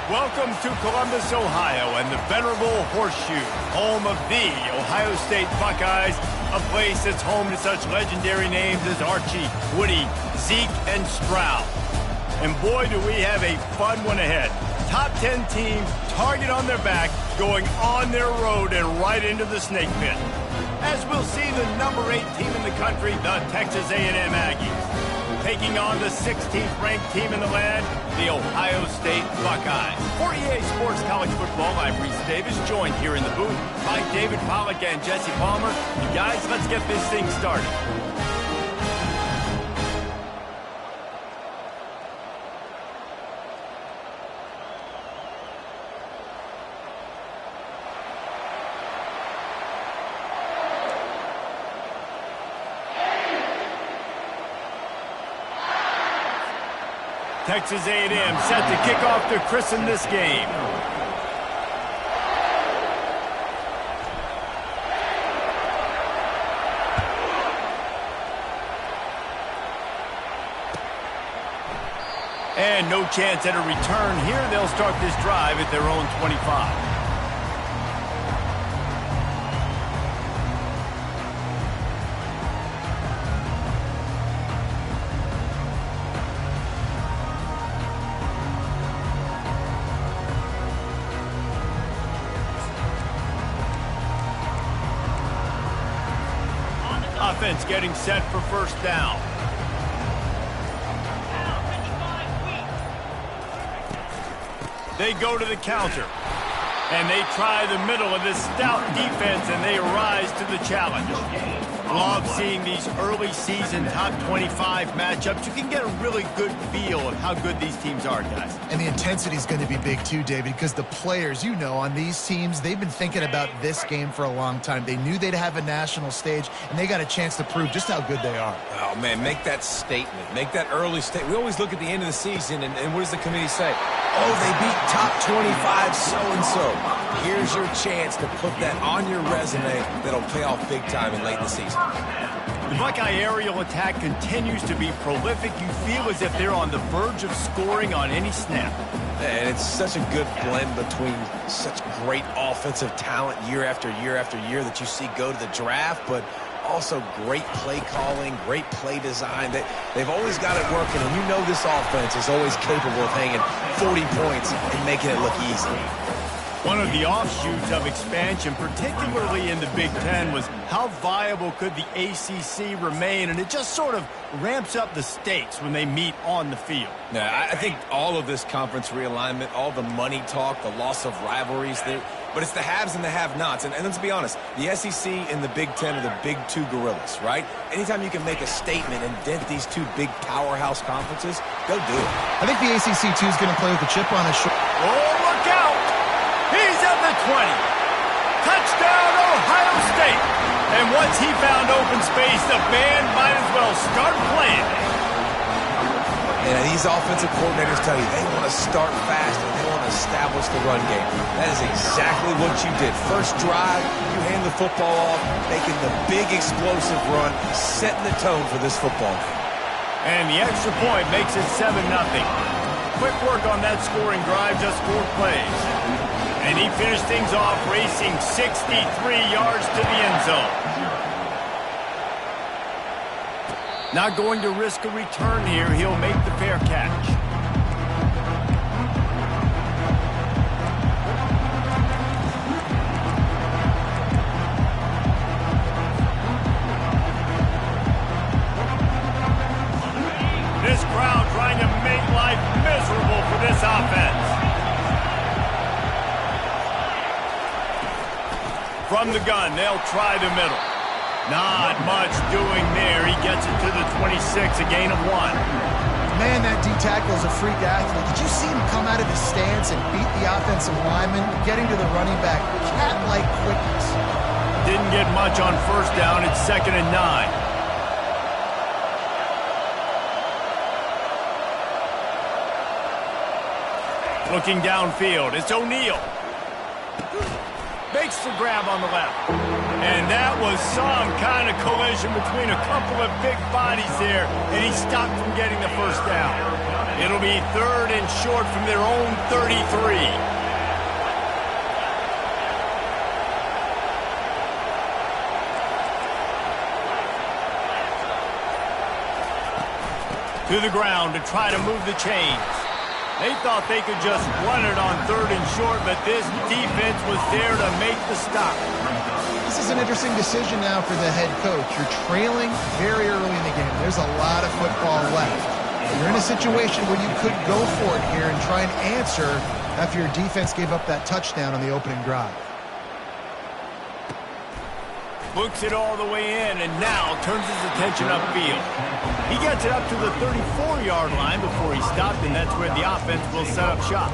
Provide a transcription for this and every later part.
Welcome to Columbus, Ohio, and the venerable Horseshoe, home of the Ohio State Buckeyes, a place that's home to such legendary names as Archie, Woody, Zeke, and Stroud. And boy, do we have a fun one ahead. Top 10 teams, target on their back, going on their road and right into the snake pit. As we'll see the number 8 team in the country, the Texas A&M Aggies, taking on the 16th ranked team in the land, the Ohio State Buckeyes. For EA Sports College Football, I'm Reese Davis, joined here in the booth by David Pollack and Jesse Palmer. And guys, let's get this thing started. Texas A&M set to kick off to christen this game. And no chance at a return here. They'll start this drive at their own 25. Offense getting set for first down. They go to the counter. And they try the middle of this stout defense, and they rise to the challenge. Love seeing these early season top 25 matchups. You can get a really good feel of how good these teams are, guys. And the intensity is going to be big too, David, because the players, you know, on these teams, they've been thinking about this game for a long time. They knew they'd have a national stage, and they got a chance to prove just how good they are. Oh, man, make that statement. Make that early statement. We always look at the end of the season, and what does the committee say? Oh, they beat top 25 so-and-so. Here's your chance to put that on your resume that'll pay off big time in late in the season. The Buckeye aerial attack continues to be prolific. You feel as if they're on the verge of scoring on any snap. And it's such a good blend between such great offensive talent year after year after year that you see go to the draft, but also great play calling, great play design. They've always got it working, and you know this offense is always capable of hanging 40 points and making it look easy. One of the offshoots of expansion, particularly in the Big Ten, was how viable could the ACC remain, and it just sort of ramps up the stakes when they meet on the field. Yeah, I think all of this conference realignment, all the money talk, the loss of rivalries, but it's the haves and the have-nots. And let's be honest, the SEC and the Big Ten are the big two gorillas, right? Anytime you can make a statement and dent these two big powerhouse conferences, go do it. I think the ACC, too, is going to play with a chip on his shoulder. Oh, look out! He's at the 20. Touchdown, Ohio State. And once he found open space, the band might as well start playing. And these offensive coordinators tell you they want to start fast and they want to establish the run game. That is exactly what you did. First drive, you hand the football off, making the big explosive run, setting the tone for this football game. And the extra point makes it 7-0. Quick work on that scoring drive, just 4 plays. And he finished things off racing 63 yards to the end zone. Not going to risk a return here. He'll make the fair catch. to make life miserable for this offense. From the gun, they'll try the middle. Not much doing there. He gets it to the 26, a gain of 1. Man, that D-tackle is a freak athlete. Did you see him come out of his stance and beat the offensive lineman, getting to the running back? Cat-like quickness. Didn't get much on first down. It's 2nd and 9. Looking downfield, it's O'Neal. Makes the grab on the left. And that was some kind of collision between a couple of big bodies there, and he stopped from getting the first down. It'll be 3rd and short from their own 33. To the ground to try to move the chains. They thought they could just run it on 3rd and short, but this defense was there to make the stop. This is an interesting decision now for the head coach. You're trailing very early in the game. There's a lot of football left. You're in a situation where you could go for it here and try and answer after your defense gave up that touchdown on the opening drive. Looks it all the way in, and now turns his attention upfield. He gets it up to the 34-yard line before he stopped, and that's where the offense will set up shop.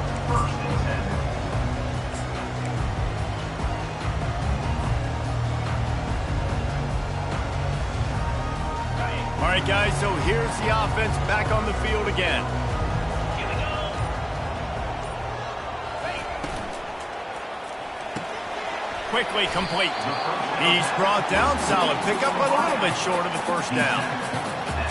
All right, guys, so here's the offense back on the field again. Quickly complete. He's brought down. Solid pickup, but a little bit short of the first down.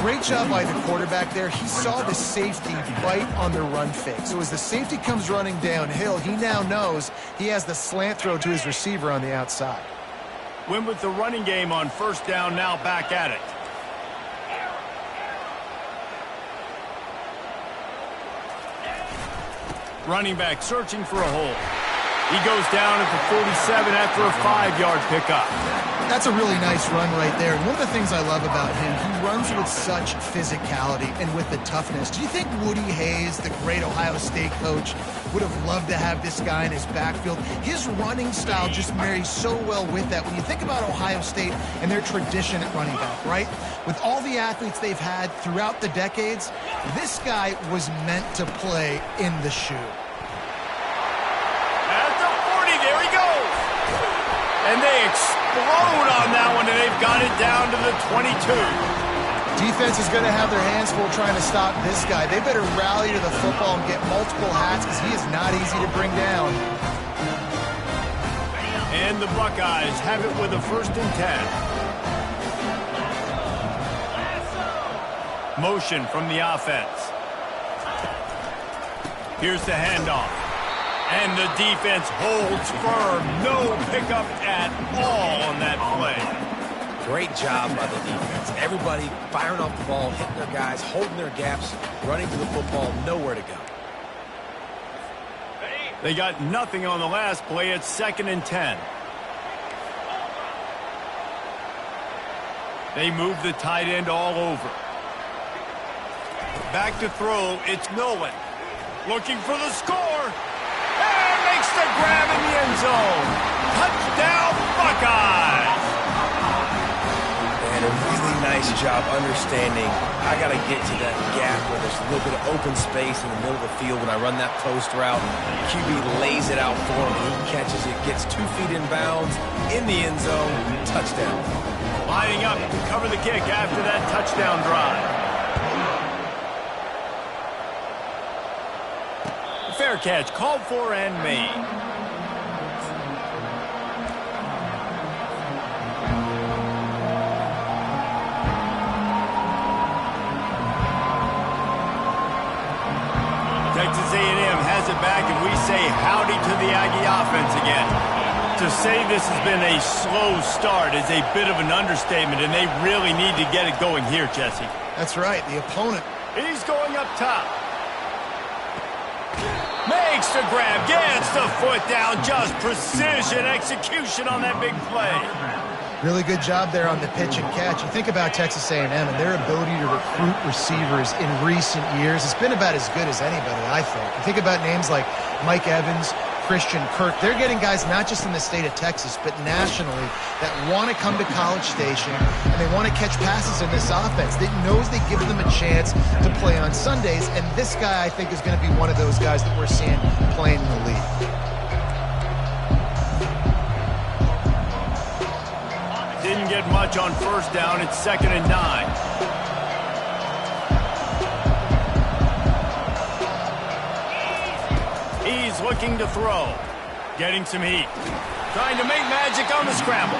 Great job by the quarterback there. He saw the safety bite on the run fake. So as the safety comes running downhill, he now knows he has the slant throw to his receiver on the outside. Went with the running game on first down, now back at it. Running back searching for a hole. He goes down at the 47 after a 5-yard pickup. That's a really nice run right there. And one of the things I love about him, he runs with such physicality and with the toughness. Do you think Woody Hayes, the great Ohio State coach, would have loved to have this guy in his backfield? His running style just marries so well with that. When you think about Ohio State and their tradition at running back, right? With all the athletes they've had throughout the decades, this guy was meant to play in the shoe. And they explode on that one, and they've got it down to the 22. Defense is going to have their hands full trying to stop this guy. They better rally to the football and get multiple hats because he is not easy to bring down. And the Buckeyes have it with a 1st and 10. Motion from the offense. Here's the handoff. And the defense holds firm. No pickup at all on that play. Great job by the defense. Everybody firing off the ball, hitting their guys, holding their gaps, running to the football, nowhere to go. They got nothing on the last play. It's 2nd and 10. They move the tight end all over. Back to throw. It's Nolan. Looking for the score. And makes the grab in the end zone. Touchdown, Buckeyes. And a really nice job understanding I got to get to that gap where there's a little bit of open space in the middle of the field when I run that post route. QB lays it out for him. He catches it, gets 2 feet in bounds, in the end zone, touchdown. Lining up to cover the kick after that touchdown drive. Fair catch, called for and made. Texas A&M has it back, and we say howdy to the Aggie offense again. To say this has been a slow start is a bit of an understatement, and they really need to get it going here, Jesse. That's right, the opponent. He's going up top. Makes the grab, gets the foot down, just precision execution on that big play. Really good job there on the pitch and catch. You think about Texas A&M and their ability to recruit receivers in recent years. It's been about as good as anybody, I think. You think about names like Mike Evans, Christian Kirk. They're getting guys not just in the state of Texas, but nationally that want to come to College Station and they want to catch passes in this offense. They knows they give them a chance to play on Sundays, and this guy, I think, is going to be one of those guys that we're seeing playing in the league. Didn't get much on first down. It's 2nd and 9. He's looking to throw. Getting some heat. Trying to make magic on the scramble.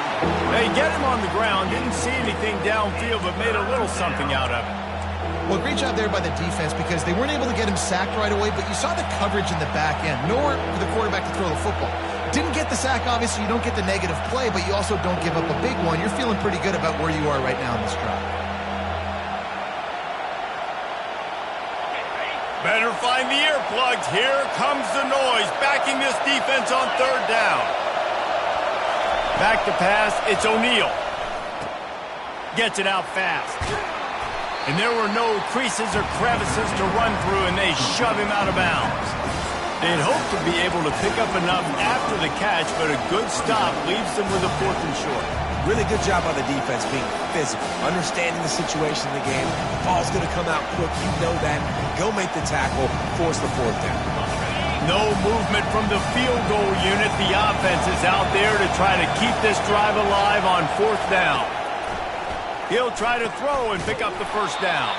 They get him on the ground. Didn't see anything downfield, but made a little something out of it. Well, great job there by the defense because they weren't able to get him sacked right away, but you saw the coverage in the back end. Nowhere for the quarterback to throw the football. Didn't get the sack, obviously. You don't get the negative play, but you also don't give up a big one. You're feeling pretty good about where you are right now in this drive. Better find the earplugs. Here comes the noise, backing this defense on 3rd down. Back to pass, it's O'Neal. Gets it out fast. And there were no creases or crevices to run through, and they shove him out of bounds. They'd hoped to be able to pick up enough after the catch, but a good stop leaves them with a 4th and short. Really good job by the defense being physical, understanding the situation in the game. Ball's going to come out quick. You know that. Go make the tackle, force the 4th down. No movement from the field goal unit. The offense is out there to try to keep this drive alive on 4th down. He'll try to throw and pick up the 1st down.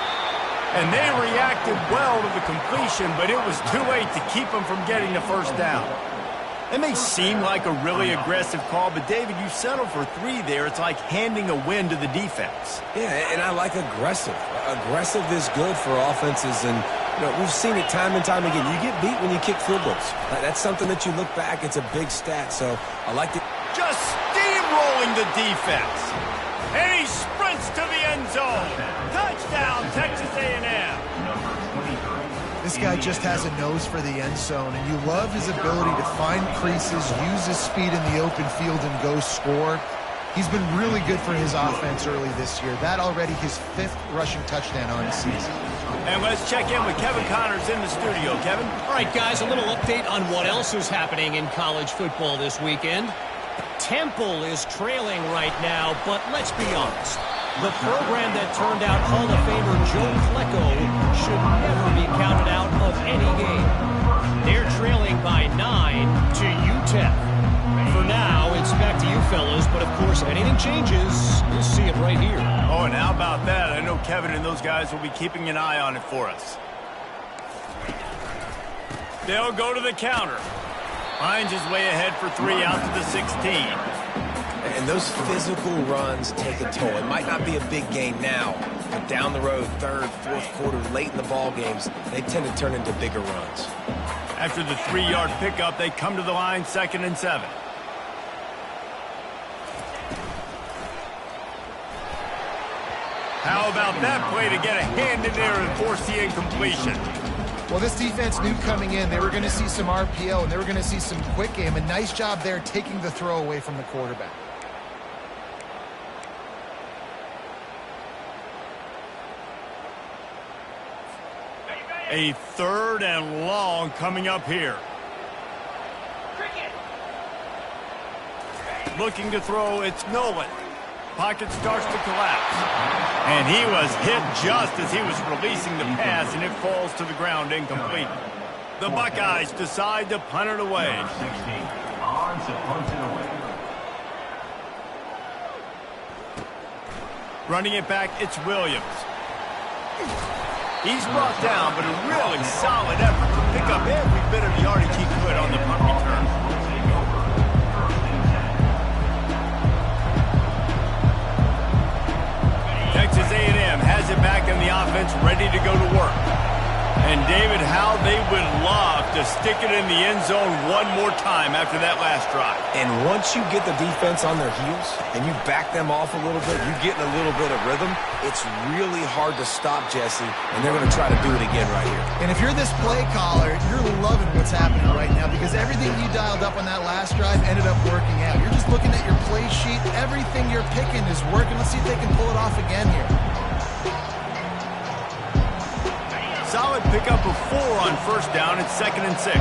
And they reacted well to the completion, but it was too late to keep them from getting the 1st down. It may seem like a really aggressive call, but David, you settle for 3 there. It's like handing a win to the defense. Yeah, and I like aggressive. Aggressive is good for offenses, and we've seen it time and time again. You get beat when you kick field goals. That's something that you look back, it's a big stat, so I like it. Just steamrolling the defense. And he sprints to the end zone. Touchdown, Texas A&M. This guy just has a nose for the end zone, and you love his ability to find creases, use his speed in the open field, and go score. He's been really good for his offense early this year. That already his 5th rushing touchdown on the season. And let's check in with Kevin Connors in the studio. Kevin? All right, guys, a little update on what else is happening in college football this weekend. Temple is trailing right now, but let's be honest. The program that turned out Hall of Famer Joe Klecko should never be counted out of any game. They're trailing by 9 to UTEP. For now, it's back to you fellas, but of course, if anything changes, you'll see it right here. Oh, and how about that? I know Kevin and those guys will be keeping an eye on it for us. They'll go to the counter. Finds his way ahead for 3 out to the 16. And those physical runs take a toll. It might not be a big gain now, but down the road, 3rd, 4th quarter, late in the ball games, they tend to turn into bigger runs. After the 3-yard pickup, they come to the line, 2nd and 7. How about that play to get a hand in there and force the incompletion? Well, this defense knew coming in they were going to see some RPO and they were going to see some quick game. A nice job there taking the throw away from the quarterback. A 3rd and long coming up here. Looking to throw, it's Nolan. Pocket starts to collapse. And he was hit just as he was releasing the pass, and it falls to the ground incomplete. The Buckeyes decide to punt it away. Running it back, it's Williams. He's brought down, but a really solid effort to pick up every bit of yardage he could on the punt return. Texas A&M has it back in the offense, ready to go to work. And David, how they would love to to stick it in the end zone one more time after that last drive. And once you get the defense on their heels and you back them off a little bit, you get in a little bit of rhythm, it's really hard to stop, Jesse, and they're going to try to do it again right here. And if you're this play caller, you're loving what's happening right now because everything you dialed up on that last drive ended up working out. You're just looking at your play sheet. Everything you're picking is working. Let's see if they can pull it off again here. Solid pickup of 4 on first down. It's 2nd and 6.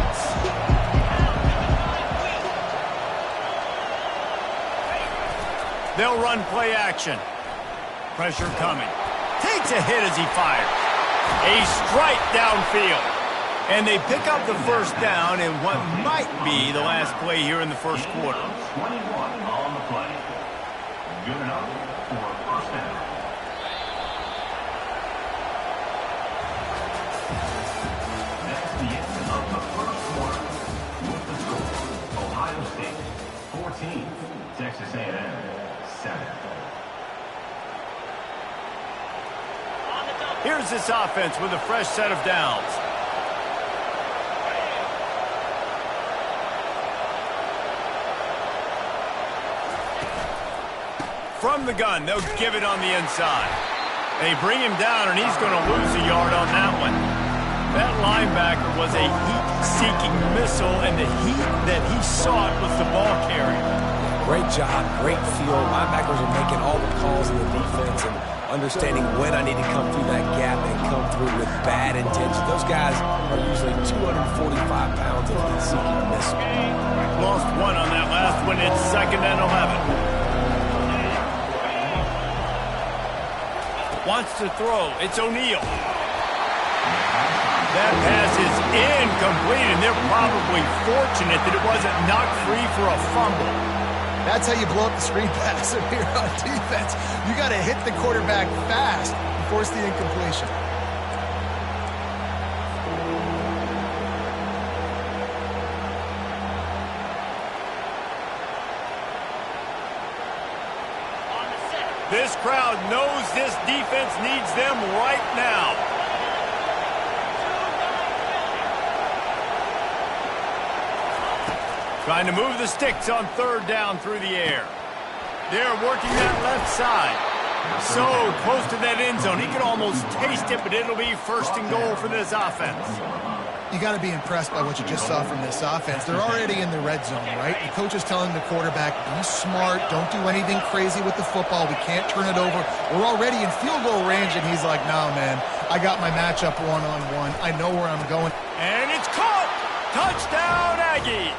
They'll run play action. Pressure coming. Takes a hit as he fires. A strike downfield. And they pick up the first down in what might be the last play here in the first quarter. 21 on the play. Good enough for first down. That's the end of the first quarter. With the score, Ohio State 14, Texas A&M 7. Here's this offense with a fresh set of downs. From the gun, they'll give it on the inside. They bring him down, and he's going to lose a yard on that one. That linebacker was a heat-seeking missile, and the heat that he sought was the ball carrier. Great job, great field. Linebackers are making all the calls in the defense and understanding when I need to come through that gap and come through with bad intention. Those guys are usually 245 pounds of heat-seeking missile. Lost one on that last one. It's 2nd and 11. Wants to throw. It's O'Neal. That pass is incomplete, and they're probably fortunate that it wasn't knocked free for a fumble. That's how you blow up the screen pass if you're on defense. You got to hit the quarterback fast and force the incompletion. This crowd knows this defense needs them right now. Trying to move the sticks on 3rd down through the air. They're working that left side. So close to that end zone. He can almost taste it, but it'll be 1st and goal for this offense. You got to be impressed by what you just saw from this offense. They're already in the red zone, right? The coach is telling the quarterback, be smart, don't do anything crazy with the football. We can't turn it over. We're already in field goal range, and he's like, nah, man, I got my matchup one-on-one. I know where I'm going. And it's caught! Touchdown, Aggies!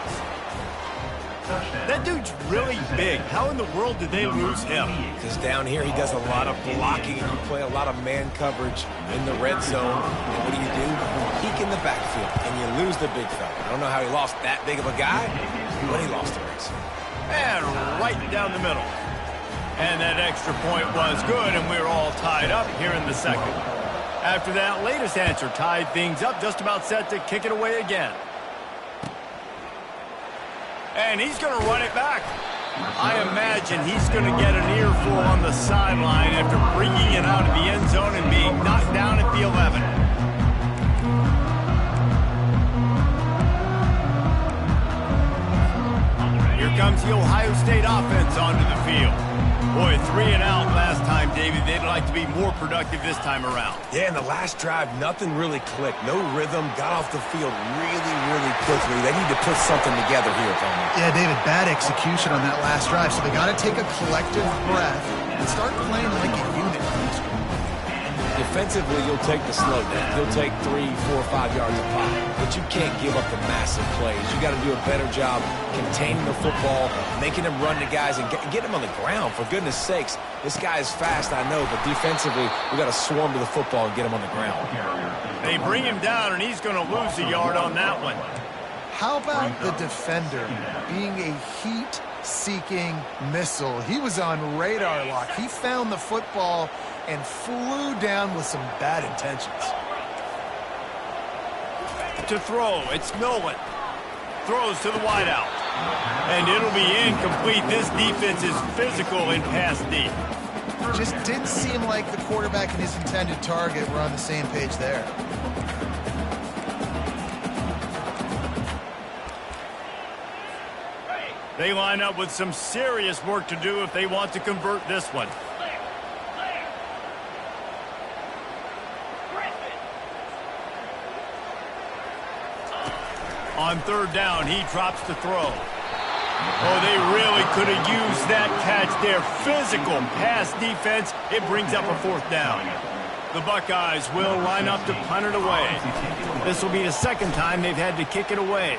That dude's really big. How in the world did they lose him? Because down here he does a lot of blocking. You play a lot of man coverage in the red zone. And what do? Peek in the backfield, and you lose the big fella. I don't know how he lost that big of a guy, but he lost the race. And right down the middle. And that extra point was good, and we're all tied up here in the 2nd. After that latest answer tied things up, just about set to kick it away again. And he's going to run it back. I imagine he's going to get an earful on the sideline after bringing it out of the end zone and being knocked down at the 11. Here comes the Ohio State offense onto the field. Boy, 3 and out last time, David. They'd like to be more productive this time around. Yeah, in the last drive, nothing really clicked. No rhythm, got off the field really quickly. They need to put something together here, Tony. Yeah, David, bad execution on that last drive. So they got to take a collective breath and start playing like a unit. Defensively, you'll take the slow down. You'll take 3, 4, 5 yards a pop. But you can't give up the massive plays. You got to do a better job containing the football, making them run to guys, and get them on the ground. For goodness sakes, this guy is fast, I know, but defensively, we got to swarm to the football and get him on the ground. They bring him down, and he's going to lose a yard on that one. How about the defender being a heat-seeking missile? He was on radar lock. He found the football and flew down with some bad intentions. To throw, it's Millen. Throws to the wideout. And it'll be incomplete. This defense is physical in pass deep. Just didn't seem like the quarterback and his intended target were on the same page there. They line up with some serious work to do if they want to convert this one. On third down, he drops the throw. Oh, they really could have used that catch there. Physical pass defense. It brings up a fourth down. The Buckeyes will line up to punt it away. This will be the second time they've had to kick it away.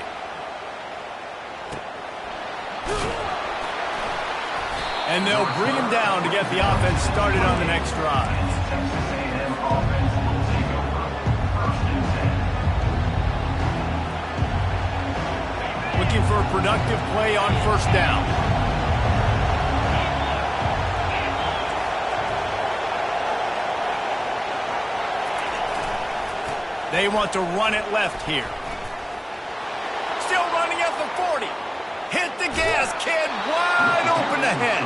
And they'll bring him down to get the offense started on the next drive. Texas A&M offense will take over. 1st and 10. Looking for a productive play on first down. They want to run it left here. Still running at the 40. Hit the gas, kid. Wide open ahead.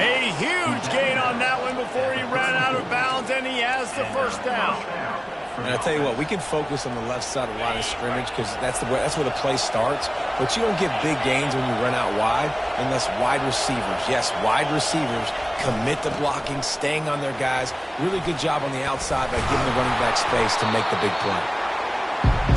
A huge gain on that one before he ran out of bounds, and he has the first down. And I tell you what, we can focus on the left side of the line of scrimmage because that's where the play starts. But you don't get big gains when you run out wide unless wide receivers, yes, wide receivers commit to blocking, staying on their guys. Really good job on the outside by giving the running back space to make the big play.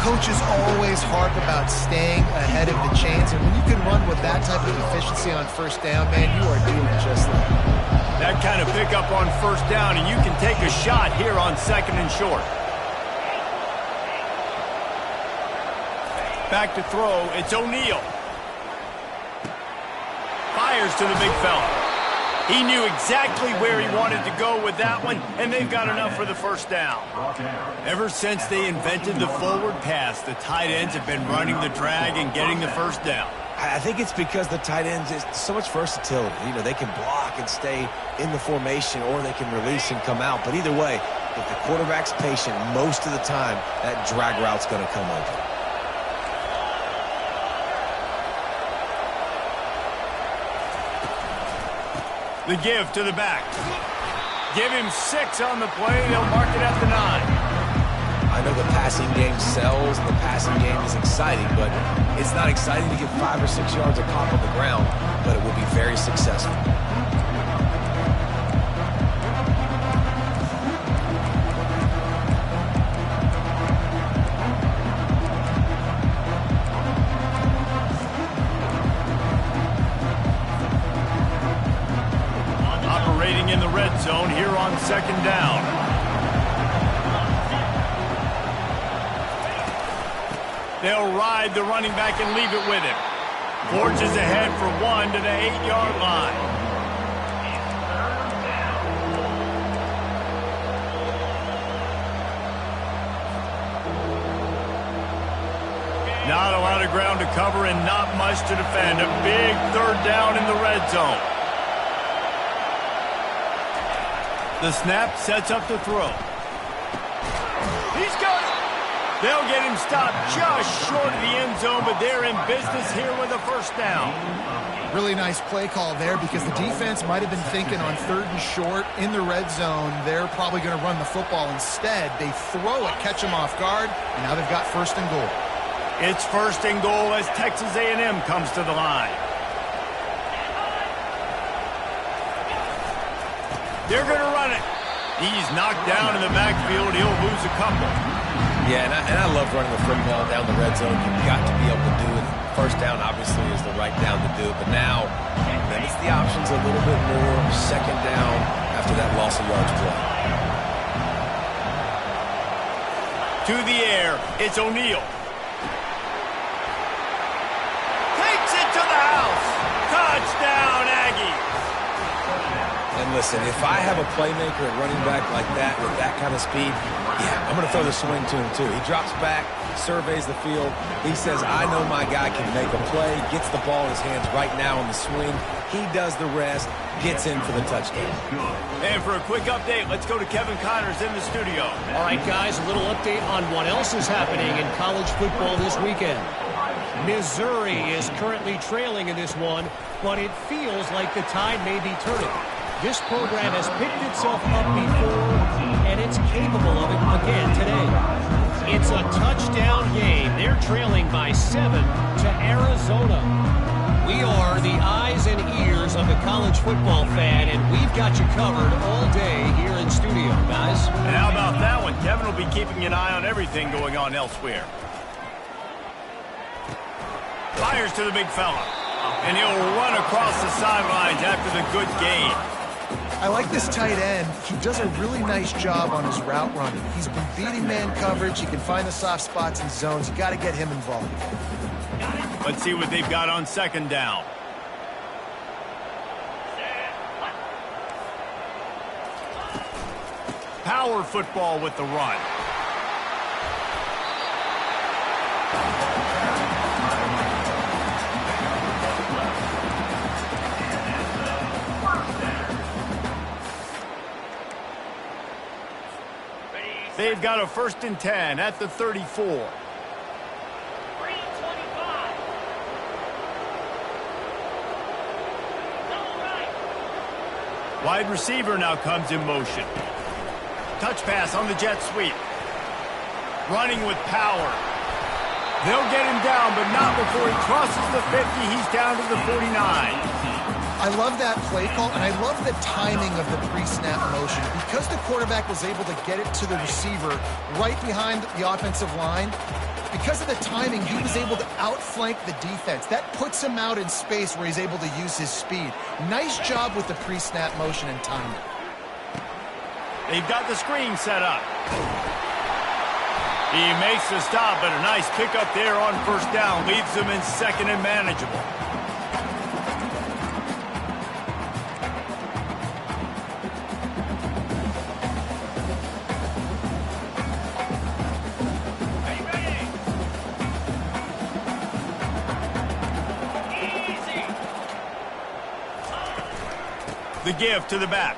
Coaches always harp about staying ahead of the chains, and when you can run with that type of efficiency on first down, man, you are doing just that. That kind of pickup on first down, and you can take a shot here on second and short. Back to throw, it's O'Neal. Fires to the big fella. He knew exactly where he wanted to go with that one, and they've got enough for the first down. Ever since they invented the forward pass, the tight ends have been running the drag and getting the first down. I think it's because the tight ends is so much versatility. You know, they can block and stay in the formation, or they can release and come out. But either way, if the quarterback's patient, most of the time, that drag route's going to come open. The give to the back. Give him 6 on the play. They'll mark it at the 9. I know the passing game sells and the passing game is exciting, but it's not exciting to get 5 or 6 yards of pop on the ground, but it will be very successful. In the red zone here on second down. They'll ride the running back and leave it with him. Forges ahead for 1 to the 8-yard line. Not a lot of ground to cover and not much to defend. A big third down in the red zone. The snap sets up the throw. He's got it. They'll get him stopped just short of the end zone, but they're in business here with a first down. Really nice play call there because the defense might have been thinking on third and short in the red zone, they're probably going to run the football. Instead, they throw it, catch them off guard, and now they've got first and goal. It's first and goal as Texas A&M comes to the line. They're going to run it. He's knocked down in the backfield. He'll lose a couple. Yeah, and I love running the football down the red zone. You've got to be able to do it. First down, obviously, is the right down to do it. But now, limits the options a little bit more. Second down after that loss of yards play. To the air, it's O'Neal. Takes it to the house. Touchdown, Aggies. And listen, if I have a playmaker at running back like that with that kind of speed, yeah, I'm going to throw the swing to him too. He drops back, surveys the field. He says, I know my guy can make a play, gets the ball in his hands right now on the swing. He does the rest, gets in for the touchdown. And for a quick update, let's go to Kevin Connors in the studio. All right, guys, a little update on what else is happening in college football this weekend. Missouri is currently trailing in this one, but it feels like the tide may be turning. This program has picked itself up before, and it's capable of it again today. It's a touchdown game. They're trailing by 7 to Arizona. We are the eyes and ears of the college football fan, and we've got you covered all day here in studio, guys. And how about that one? Kevin will be keeping an eye on everything going on elsewhere. Fires to the big fella. And he'll run across the sidelines after the good gain. I like this tight end. He does a really nice job on his route running. He's been beating man coverage. He can find the soft spots and zones. You got to get him involved. Let's see what they've got on second down. Power football with the run. They've got a 1st and 10 at the 34. Wide receiver now comes in motion. Touch pass on the jet sweep. Running with power. They'll get him down, but not before he crosses the 50. He's down to the 49. I love that play call, and I love the timing of the pre-snap motion. Because the quarterback was able to get it to the receiver right behind the offensive line, because of the timing, he was able to outflank the defense. That puts him out in space where he's able to use his speed. Nice job with the pre-snap motion and timing. They've got the screen set up. He makes the stop, but a nice pickup there on 1st down. Leaves them in 2nd and manageable. The give to the back.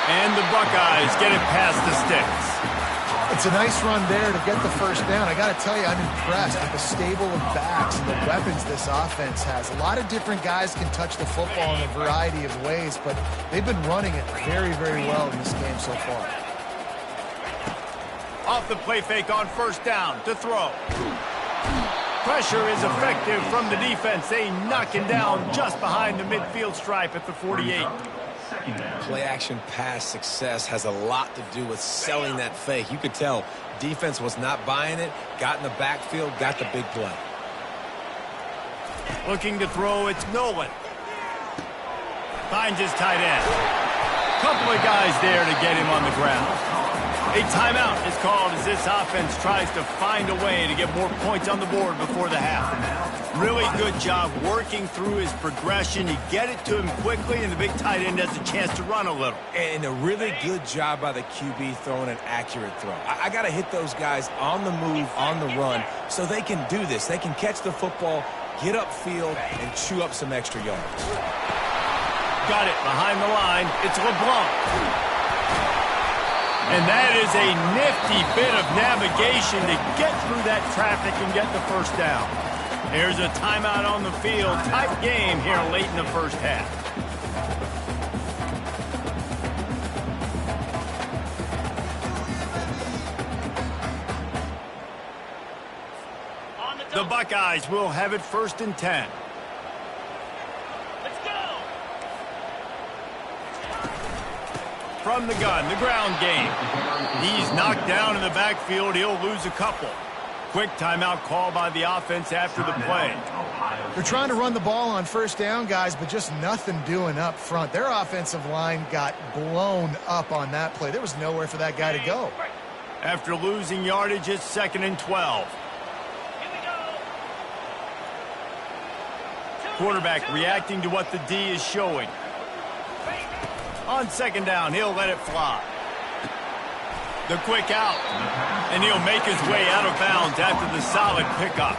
And the Buckeyes get it past the sticks. It's a nice run there to get the 1st down. I got to tell you, I'm impressed with the stable of backs and the weapons this offense has. A lot of different guys can touch the football in a variety of ways, but they've been running it very, very well in this game so far. Off the play fake on 1st down to throw. Pressure is effective from the defense. They knock him down just behind the midfield stripe at the 48. Play-action pass success has a lot to do with selling that fake. You could tell defense was not buying it, got in the backfield, got the big play. Looking to throw, it's Nolan. Finds his tight end. Couple of guys there to get him on the ground. A timeout is called as this offense tries to find a way to get more points on the board before the half. Really good job working through his progression. You get it to him quickly, and the big tight end has a chance to run a little. And a really good job by the QB throwing an accurate throw. I got to hit those guys on the move, on the run, so they can do this. They can catch the football, get upfield, and chew up some extra yards. Got it behind the line. It's LeBlanc. And that is a nifty bit of navigation to get through that traffic and get the 1st down. There's a timeout on the field. Tight game here late in the 1st half. The Buckeyes will have it 1st and 10. From the gun, the ground game. He's knocked down in the backfield. He'll lose a couple. Quick timeout call by the offense after the play. They're trying to run the ball on 1st down, guys, but just nothing doing up front. Their offensive line got blown up on that play. There was nowhere for that guy to go. After losing yardage, it's 2nd and 12. Quarterback reacting to what the D is showing. On 2nd down, he'll let it fly. The quick out. And he'll make his way out of bounds after the solid pickup.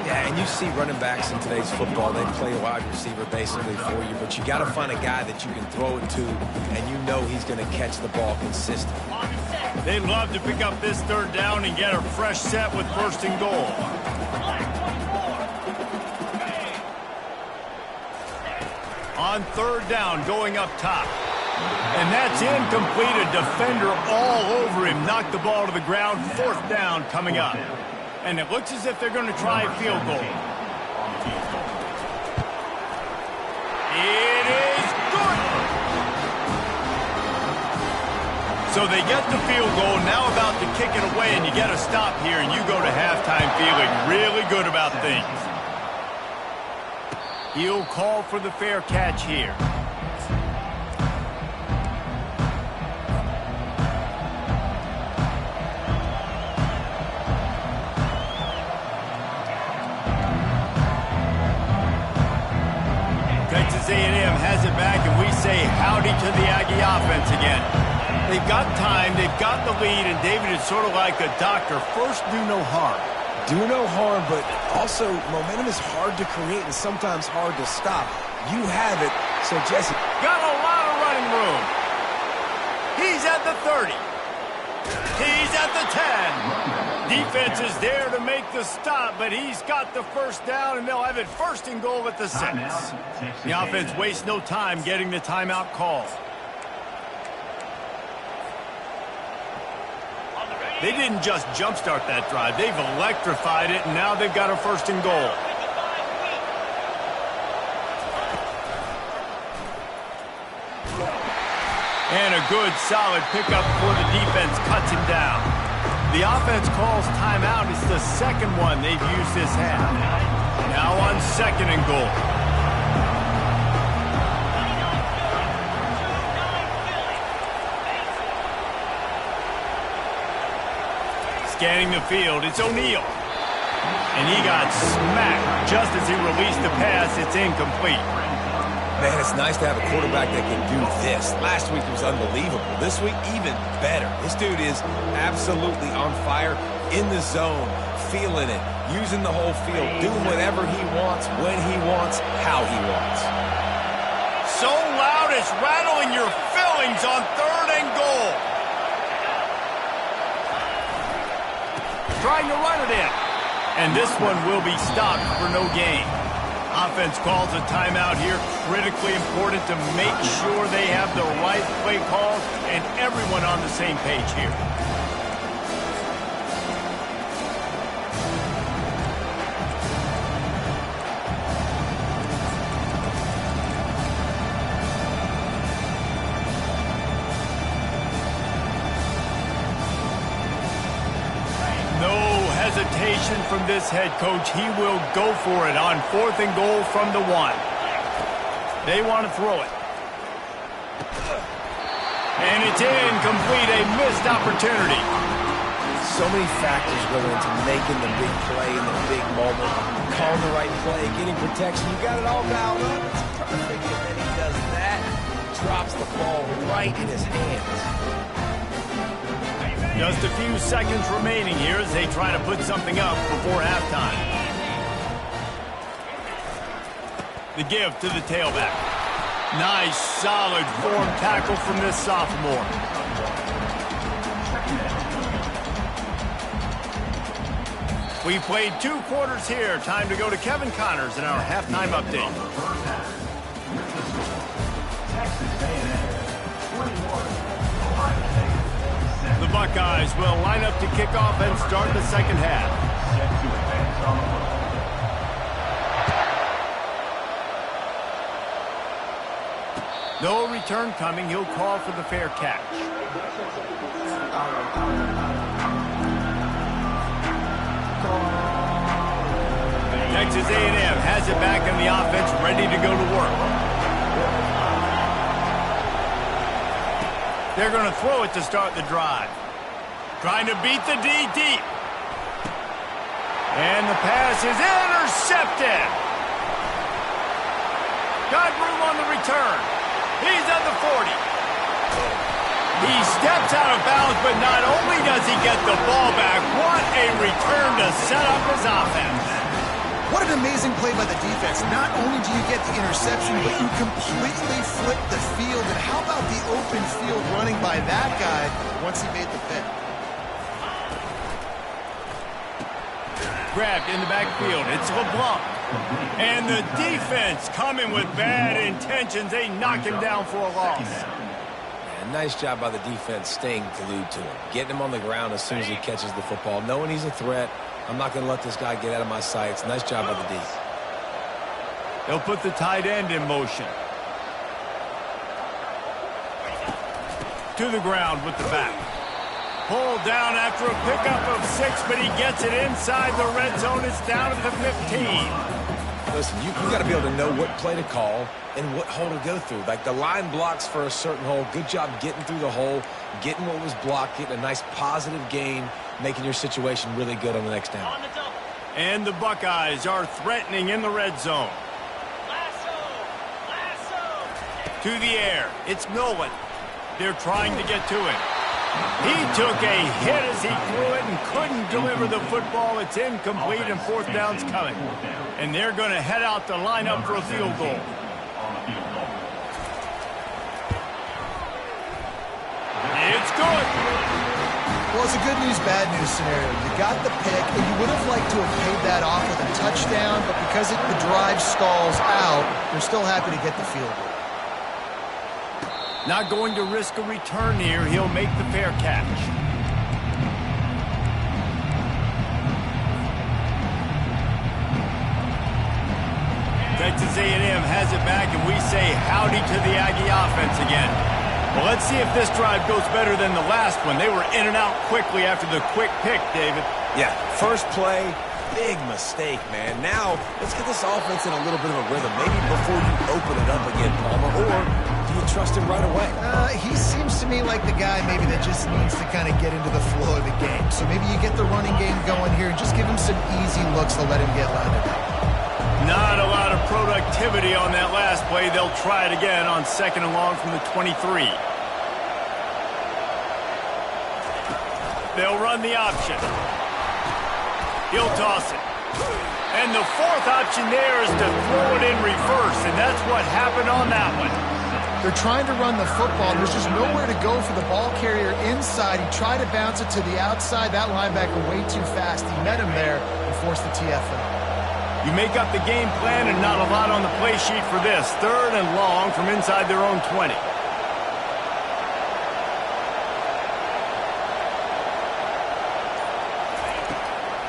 Yeah, and you see running backs in today's football, they play wide receiver basically for you, but you got to find a guy that you can throw it to, and you know he's going to catch the ball consistently. They'd love to pick up this 3rd down and get a fresh set with 1st and goal. On 3rd down, going up top. And that's incomplete. A defender all over him. Knocked the ball to the ground. 4th down coming up. And it looks as if they're going to try a field goal. It is good. So they get the field goal, now about to kick it away, and you get a stop here, and you go to halftime feeling really good about things. He'll call for the fair catch here. Texas A&M has it back, and we say howdy to the Aggie offense again. They've got time, they've got the lead, and David is sort of like a doctor. First, do no harm. Do no harm, but also momentum is hard to create and sometimes hard to stop. You have it, so Jesse. Got a lot of running room. He's at the 30. He's at the 10. Defense is there to make the stop, but he's got the first down, and they'll have it first and goal at the 6. The offense wastes no time getting the timeout call. They didn't just jumpstart that drive. They've electrified it, and now they've got a first and goal. And a good, solid pickup before the defense cuts him down. The offense calls timeout. It's the second one they've used this half. Now on second and goal. Scanning the field, it's O'Neal. And he got smacked just as he released the pass. It's incomplete. Man, it's nice to have a quarterback that can do this. Last week was unbelievable. This week, even better. This dude is absolutely on fire, in the zone, feeling it, using the whole field, doing whatever he wants, when he wants, how he wants. So loud it's rattling your fillings on third and goal. Trying to run it in. And this one will be stopped for no gain. Offense calls a timeout here. Critically important to make sure they have the right play calls and everyone on the same page here. From this head coach, he will go for it on fourth and goal from the 1. They want to throw it. And it's incomplete, a missed opportunity. So many factors go into making the big play in the big moment. Calling the right play, getting protection. You got it all dialed up. It's perfect. And then he does that, drops the ball right in his hands. Just a few seconds remaining here as they try to put something up before halftime. The give to the tailback. Nice, solid form tackle from this sophomore. We played 2 quarters here. Time to go to Kevin Connors in our halftime update. The Buckeyes will line up to kick off and start the second half. No return coming. He'll call for the fair catch. Texas A&M has it back in the offense, ready to go to work. They're going to throw it to start the drive. Trying to beat the D deep. And the pass is intercepted. Got room on the return. He's at the 40. He steps out of bounds, but not only does he get the ball back, what a return to set up his offense. What an amazing play by the defense. Not only do you get the interception, but you completely flip the field. And how about the open field running by that guy once he made the pick? Grabbed in the backfield. It's LeBlanc. And the defense coming with bad intentions. They knock him down for a loss. Yeah, nice job by the defense staying glued to him. Getting him on the ground as soon as he catches the football. Knowing he's a threat. I'm not going to let this guy get out of my sights. Nice job by the D. They'll put the tight end in motion. To the ground with the back. Pulled down after a pickup of 6, but he gets it inside the red zone. It's down at the 15. Listen, you got to be able to know what play to call and what hole to go through. Like the line blocks for a certain hole. Good job getting through the hole, getting what was blocked, getting a nice positive gain, making your situation really good on the next down. And the Buckeyes are threatening in the red zone. To the air. It's Nolan. They're trying to get to him. He took a hit as he threw it and couldn't deliver the football. It's incomplete and fourth down's coming. And they're going to head out to line up for a field goal. It's good. Well, it's a good news, bad news scenario. You got the pick, and you would have liked to have paid that off with a touchdown, but because the drive stalls out, you're still happy to get the field goal. Not going to risk a return here. He'll make the fair catch. Texas A&M has it back, and we say howdy to the Aggie offense again. Well, let's see if this drive goes better than the last one. They were in and out quickly after the quick pick, David. Yeah, first play, big mistake, man. Now, let's get this offense in a little bit of a rhythm. Maybe before you open it up again, Palmer, or do you trust him right away? He seems to me like the guy maybe that just needs to kind of get into the flow of the game. So maybe you get the running game going here and just give him some easy looks to let him get landed up. Not a lot of productivity on that last play. They'll try it again on 2nd and long from the 23. They'll run the option. He'll toss it. And the fourth option there is to throw it in reverse, and that's what happened on that one. They're trying to run the football. There's just nowhere to go for the ball carrier inside. He tried to bounce it to the outside. That linebacker way too fast. He met him there and forced the TFL. You make up the game plan and not a lot on the play sheet for this. 3rd and long from inside their own 20.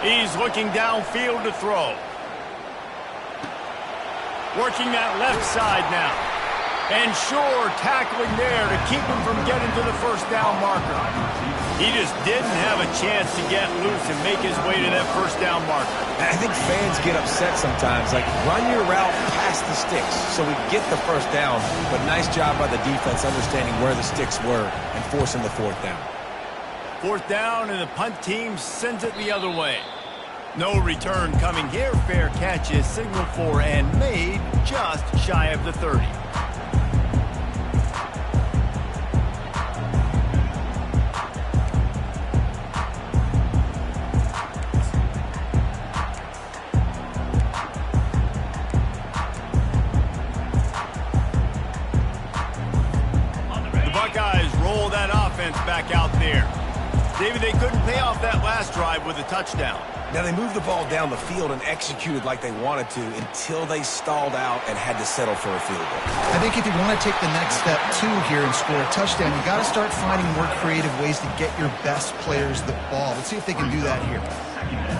He's looking downfield to throw. Working that left side now. And Shore tackling there to keep him from getting to the first down marker. He just didn't have a chance to get loose and make his way to that first down marker. I think fans get upset sometimes. Like, run your route past the sticks so we get the first down. But nice job by the defense understanding where the sticks were and forcing the 4th down. 4th down, and the punt team sends it the other way. No return coming here. Fair catch is signaled for and made just shy of the 30. Back out there. David, they couldn't pay off that last drive with a touchdown. Now, they moved the ball down the field and executed like they wanted to until they stalled out and had to settle for a field goal. I think if you want to take the next step, too, here and score a touchdown, you got to start finding more creative ways to get your best players the ball. Let's see if they can do that here.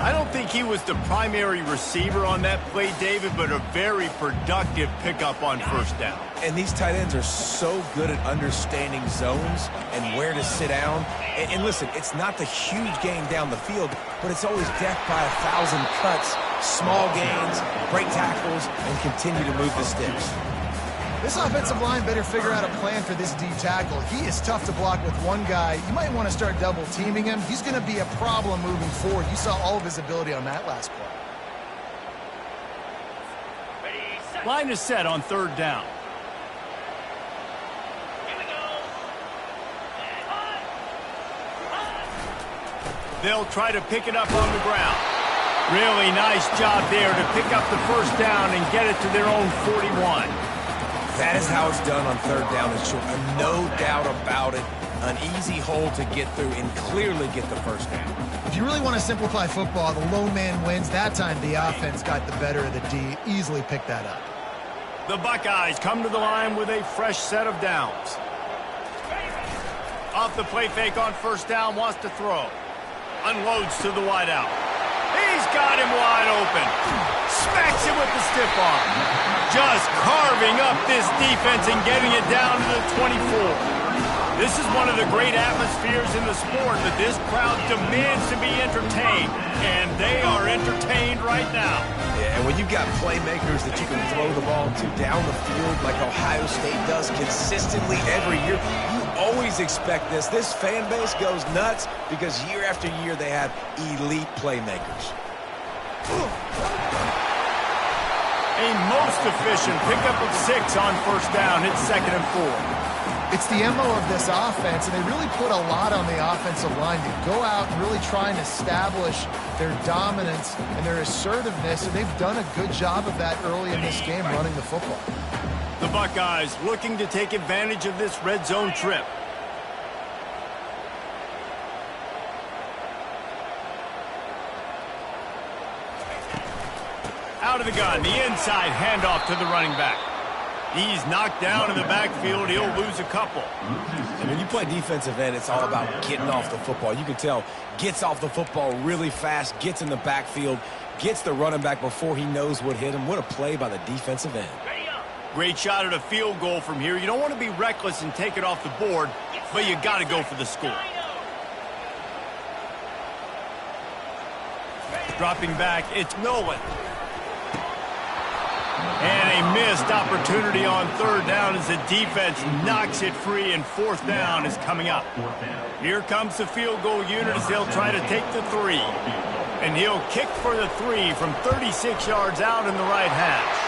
I don't think he was the primary receiver on that play, David, but a very productive pickup on first down. And these tight ends are so good at understanding zones and where to sit down. And listen, it's not the huge gain down the field, but it's always death by 1,000 cuts, small gains, break tackles, and continue to move the sticks. This offensive line better figure out a plan for this D tackle. He is tough to block with one guy. You might want to start double teaming him. He's going to be a problem moving forward. You saw all of his ability on that last play. Line is set on 3rd down. They'll try to pick it up on the ground. Really nice job there to pick up the first down and get it to their own 41. That is how it's done on 3rd down and short. No doubt about it. An easy hole to get through and clearly get the first down. If you really want to simplify football, the lone man wins. That time the offense got the better of the D. Easily picked that up. The Buckeyes come to the line with a fresh set of downs. Off the play fake on first down, wants to throw. Unloads to the wideout. He's got him wide open. Smacks him with the stiff arm. Just carving up this defense and getting it down to the 24. This is one of the great atmospheres in the sport that this crowd demands to be entertained, and they are entertained right now. Yeah, and when you've got playmakers that you can throw the ball to down the field like Ohio State does consistently every year, you always expect this. This fan base goes nuts because year after year they have elite playmakers. A most efficient pickup of 6 on first down. It's 2nd and 4. It's the MO of this offense, and they really put a lot on the offensive line to go out and really try and establish their dominance and their assertiveness, and they've done a good job of that early in this game running the football. The Buckeyes looking to take advantage of this red zone trip. Out of the gun, the inside handoff to the running back. He's knocked down in the backfield. He'll lose a couple. And when you play defensive end, it's all about getting off the football. You can tell, gets off the football really fast, gets in the backfield, gets the running back before he knows what hit him. What a play by the defensive end. Great shot at a field goal from here. You don't want to be reckless and take it off the board, but you got to go for the score. Dropping back, it's Nolan. And a missed opportunity on 3rd down as the defense knocks it free, and 4th down is coming up. Here comes the field goal unit as they'll try to take the 3. And he'll kick for the 3 from 36 yards out in the right hash.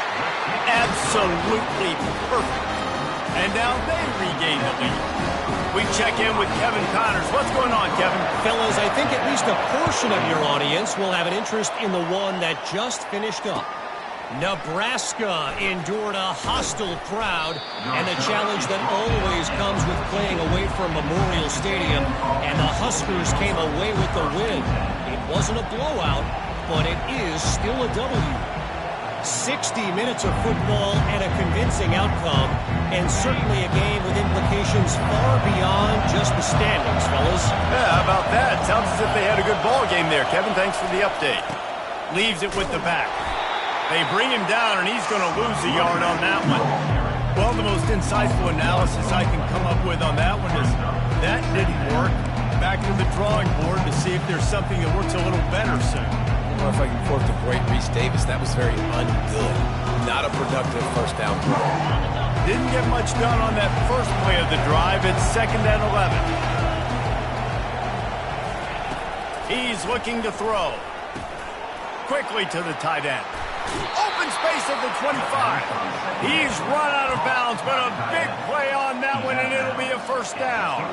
Absolutely perfect. And now they regain the lead. We check in with Kevin Connors. What's going on, Kevin? Fellas, I think at least a portion of your audience will have an interest in the one that just finished up. Nebraska endured a hostile crowd and the challenge that always comes with playing away from Memorial Stadium, and the Huskers came away with the win. It wasn't a blowout, but it is still a W. 60 minutes of football and a convincing outcome, and certainly a game with implications far beyond just the standings, fellas. Yeah, how about that? Sounds as if they had a good ball game there. Kevin, thanks for the update. Leaves it with the back. They bring him down, and he's going to lose a yard on that one. Well, the most insightful analysis I can come up with on that one is that didn't work. Back to the drawing board to see if there's something that works a little better soon. I don't know if I can quote the great Reese Davis. That was very ungood. Not a productive first down play. Didn't get much done on that first play of the drive. It's 2nd and 11. He's looking to throw. Quickly to the tight end. Open space at the 25. He's run out of bounds, but a big play on that one, and it'll be a first down.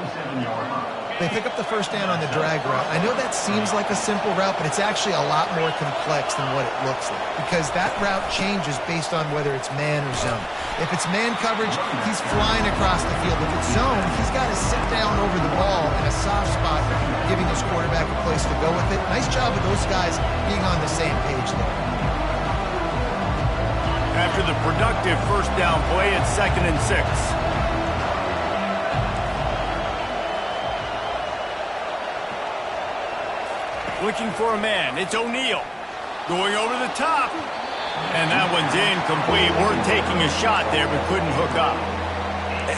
They pick up the first down on the drag route. I know that seems like a simple route, but it's actually a lot more complex than what it looks like, because that route changes based on whether it's man or zone. If it's man coverage, he's flying across the field. If it's zone, he's got to sit down over the ball in a soft spot, giving his quarterback a place to go with it. Nice job of those guys being on the same page there. After the productive first down play, it's 2nd and 6. Looking for a man. It's O'Neal. Going over the top. And that one's incomplete. We're taking a shot there, but couldn't hook up.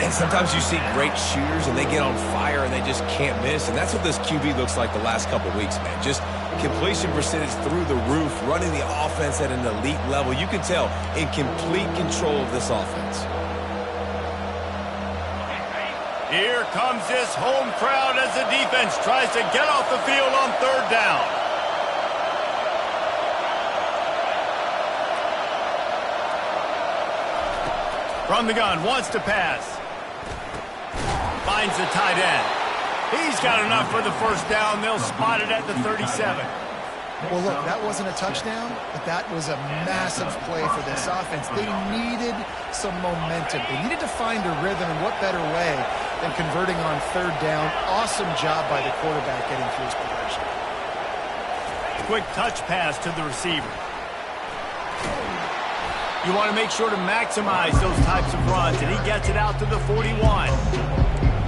And sometimes you see great shooters, and they get on fire, and they just can't miss. And that's what this QB looks like the last couple weeks, man. Just completion percentage through the roof, running the offense at an elite level. You can tell in complete control of this offense. Here comes this home crowd as the defense tries to get off the field on 3rd down. From the gun, wants to pass. Finds the tight end. He's got enough for the first down. They'll spot it at the 37. Well, look, that wasn't a touchdown, but that was a massive play for this offense. They needed some momentum. They needed to find a rhythm, and what better way than converting on 3rd down. Awesome job by the quarterback getting through his progression. Quick touch pass to the receiver. You want to make sure to maximize those types of runs, and he gets it out to the 41.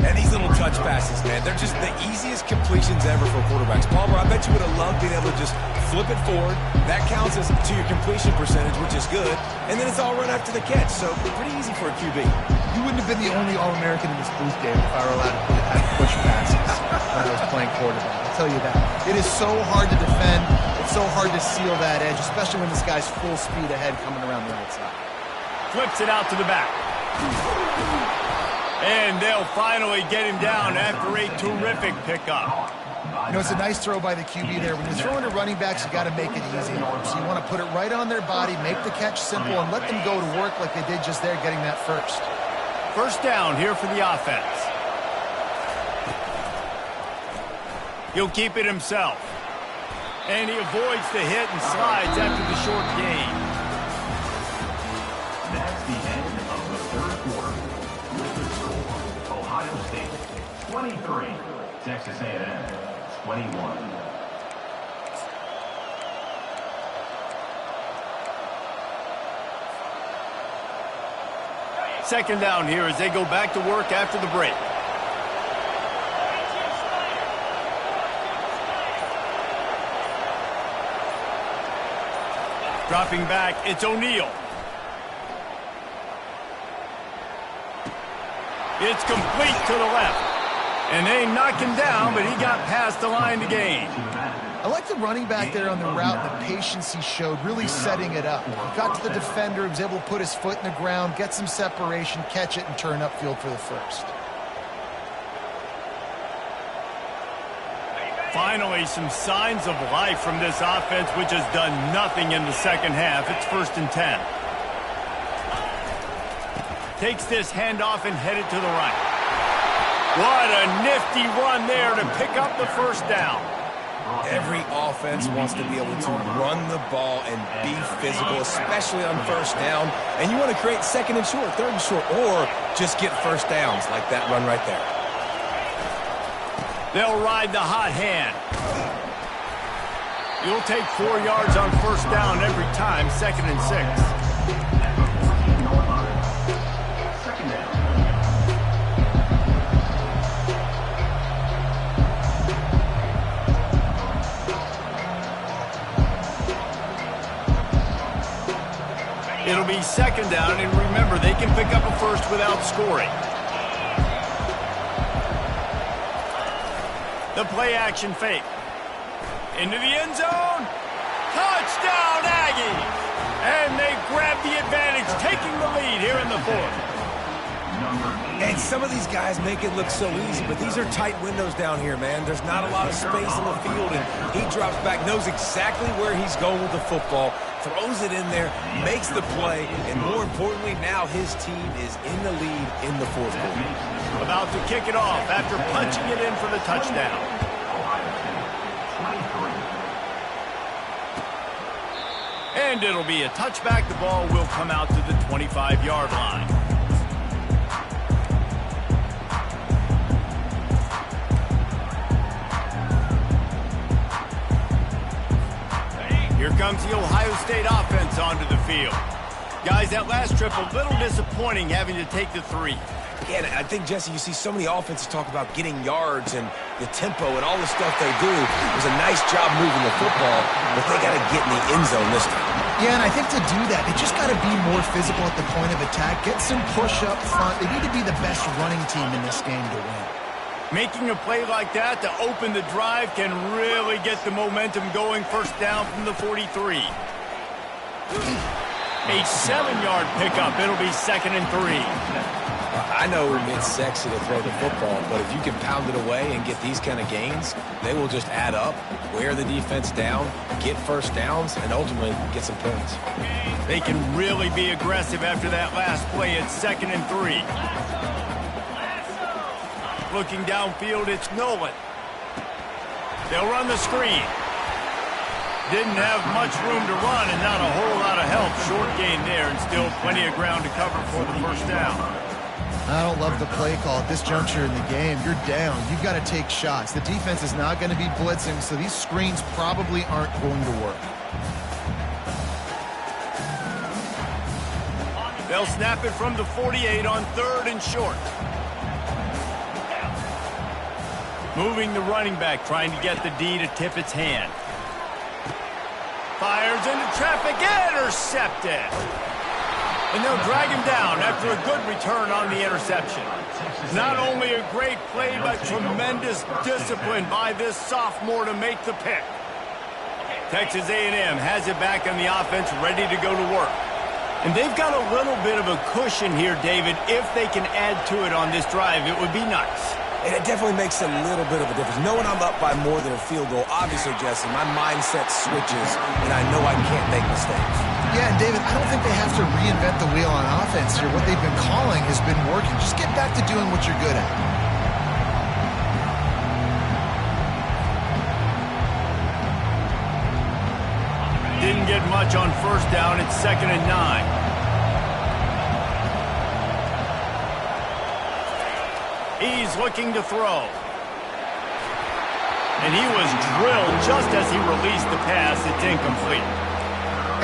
And these little touch passes, man, they're just the easiest completions ever for quarterbacks. Palmer, I bet you would have loved being able to just flip it forward. That counts as to your completion percentage, which is good. And then it's all run after the catch, so pretty easy for a QB. You wouldn't have been the only All-American in this booth, David, if I were allowed to have push passes when I was playing quarterback. I'll tell you that. It is so hard to defend. It's so hard to seal that edge, especially when this guy's full speed ahead coming around the outside. Flips it out to the back. And they'll finally get him down after a terrific pickup. You know, it's a nice throw by the QB there. When you're throwing to running backs, you got to make it easy on them. So you want to put it right on their body, make the catch simple, and let them go to work like they did just there, getting that first. First down here for the offense. He'll keep it himself. And he avoids the hit and slides after the short gain. That's the end of the third quarter. With the score, Ohio State 23, Texas A&M 21. Second down here as they go back to work after the break. Dropping back, it's O'Neal. It's complete to the left. And they knock him down, but he got past the line to gain. I like the running back there on the route, the patience he showed, really setting it up. He got to the defender, he was able to put his foot in the ground, get some separation, catch it, and turn upfield for the first. Finally, some signs of life from this offense, which has done nothing in the second half. It's 1st and 10. Takes this handoff and headed to the right. What a nifty run there to pick up the first down. Every offense wants to be able to run the ball and be physical, especially on first down. And you want to create second and short, third and short, or just get first downs like that run right there. They'll ride the hot hand. You'll take 4 yards on first down every time, 2nd and 6. It'll be 2nd down, and remember, they can pick up a first without scoring. The play-action fake. Into the end zone. Touchdown, Aggies! And they grab the advantage, taking the lead here in the 4th. And some of these guys make it look so easy, but these are tight windows down here, man. There's not a lot of space in the field, and he drops back, knows exactly where he's going with the football, throws it in there, makes the play, and more importantly, now his team is in the lead in the 4th quarter. About to kick it off after punching it in for the touchdown. And it'll be a touchback. The ball will come out to the 25-yard line. Here comes the Ohio State offense onto the field. Guys, that last trip, a little disappointing having to take the 3. Yeah, and I think, Jesse, you see so many offenses talk about getting yards and the tempo and all the stuff they do. It was a nice job moving the football, but they got to get in the end zone this time. Yeah, and I think to do that, they just got to be more physical at the point of attack, get some push up front. They need to be the best running team in this game to win. Making a play like that to open the drive can really get the momentum going. First down from the 43. A 7-yard pickup. It'll be 2nd and 3. I know it's sexy to throw the football, but if you can pound it away and get these kind of gains, they will just add up, wear the defense down, get first downs, and ultimately get some points. They can really be aggressive after that last play. It's 2nd and 3. Looking downfield, it's Nolan. They'll run the screen. Didn't have much room to run and not a whole lot of help. Short gain there and still plenty of ground to cover for the first down. I don't love the play call at this juncture in the game. You're down. You've got to take shots. The defense is not going to be blitzing, so these screens probably aren't going to work. They'll snap it from the 48 on 3rd and short. Moving the running back, trying to get the D to tip its hand. Fires into traffic, intercepted. And they'll drag him down after a good return on the interception. Not only a great play, but tremendous discipline by this sophomore to make the pick. Texas A&M has it back on the offense, ready to go to work. And they've got a little bit of a cushion here, David. If they can add to it on this drive, it would be nice. And it definitely makes a little bit of a difference. Knowing I'm up by more than a field goal, obviously, Jesse, my mindset switches, and I know I can't make mistakes. Yeah, and David, I don't think they have to reinvent the wheel on offense here. What they've been calling has been working. Just get back to doing what you're good at. Didn't get much on first down. It's 2nd and 9. He's looking to throw. And he was drilled just as he released the pass. It's incomplete.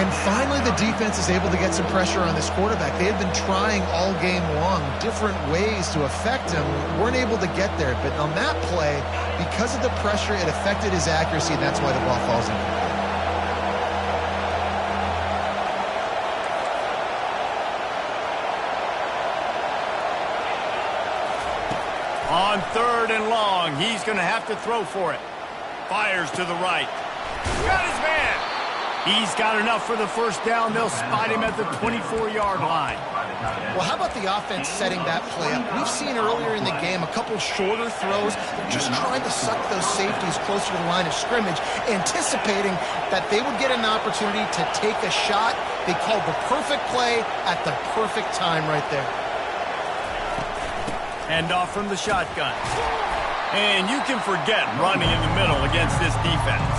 And finally, the defense is able to get some pressure on this quarterback. They had been trying all game long different ways to affect him. Weren't able to get there. But on that play, because of the pressure, it affected his accuracy, and that's why the ball falls in. On 3rd and long, he's going to have to throw for it. Fires to the right. Got his man. He's got enough for the first down. They'll spot him at the 24-yard line. Well, how about the offense setting that play up? We've seen earlier in the game a couple shorter throws. They're just trying to suck those safeties closer to the line of scrimmage, anticipating that they would get an opportunity to take a shot. They called the perfect play at the perfect time right there. Hand off from the shotgun. And you can forget running in the middle against this defense.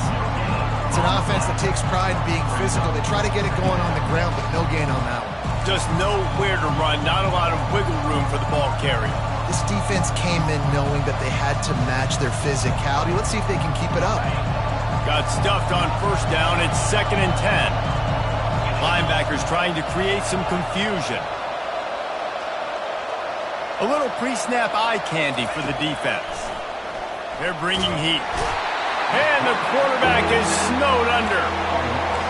It's an offense that takes pride in being physical. They try to get it going on the ground, but no gain on that one. Just nowhere to run, not a lot of wiggle room for the ball carrier. This defense came in knowing that they had to match their physicality. Let's see if they can keep it up. Got stuffed on first down. It's 2nd and 10. Linebackers trying to create some confusion. A little pre-snap eye candy for the defense. They're bringing heat. And the quarterback is snowed under.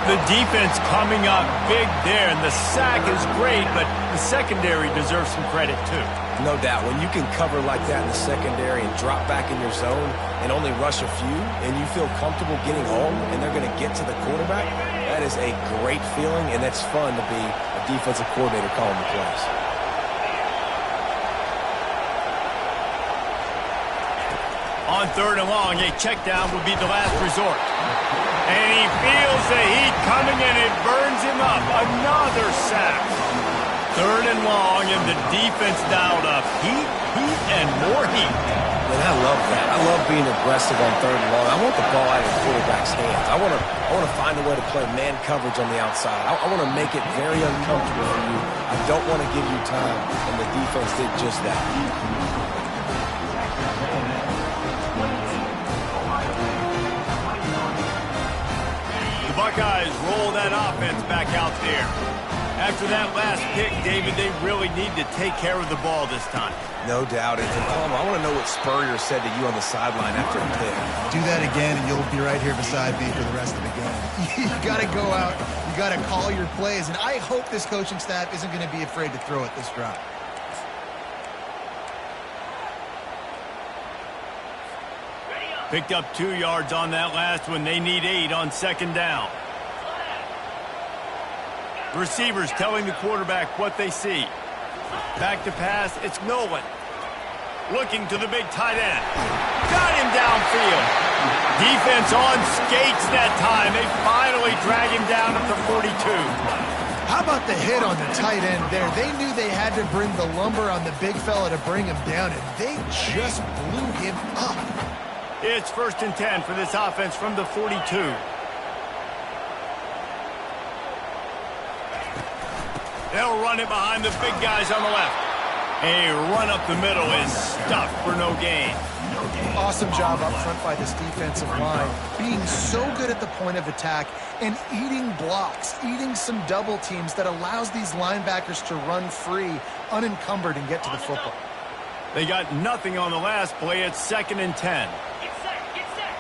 The defense coming up big there, and the sack is great, but the secondary deserves some credit too. No doubt. When you can cover like that in the secondary and drop back in your zone and only rush a few, and you feel comfortable getting home, and they're going to get to the quarterback, that is a great feeling, and that's fun to be a defensive coordinator calling the plays. On 3rd and long, a check down would be the last resort. And he feels the heat coming and it burns him up. Another sack. 3rd and long, and the defense dialed up. Heat, and more heat. And I love that. I love being aggressive on 3rd and long. I want the ball out of the quarterback's hands. I want to find a way to play man coverage on the outside. I want to make it very uncomfortable for you. I don't want to give you time, and the defense did just that. Buckeyes roll that offense back out there. After that last pick, David, they really need to take care of the ball this time. No doubt. And Palmer, I want to know what Spurrier said to you on the sideline after the pick. Do that again, and you'll be right here beside me for the rest of the game. You got to go out. You got to call your plays, and I hope this coaching staff isn't going to be afraid to throw it this drive. Picked up 2 yards on that last one. They need 8 on 2nd down. Receivers telling the quarterback what they see. Back to pass. It's Nolan. Looking to the big tight end. Got him downfield. Defense on skates that time. They finally drag him down at the 42. How about the hit on the tight end there? They knew they had to bring the lumber on the big fella to bring him down, and they just blew him up. It's 1st and 10 for this offense from the 42. They'll run it behind the big guys on the left. A run up the middle is stuffed for no gain. Awesome job up front by this defensive line. Being so good at the point of attack and eating blocks, eating some double teams that allows these linebackers to run free, unencumbered, and get to the football. They got nothing on the last play. It's 2nd and 10. Get set, get set.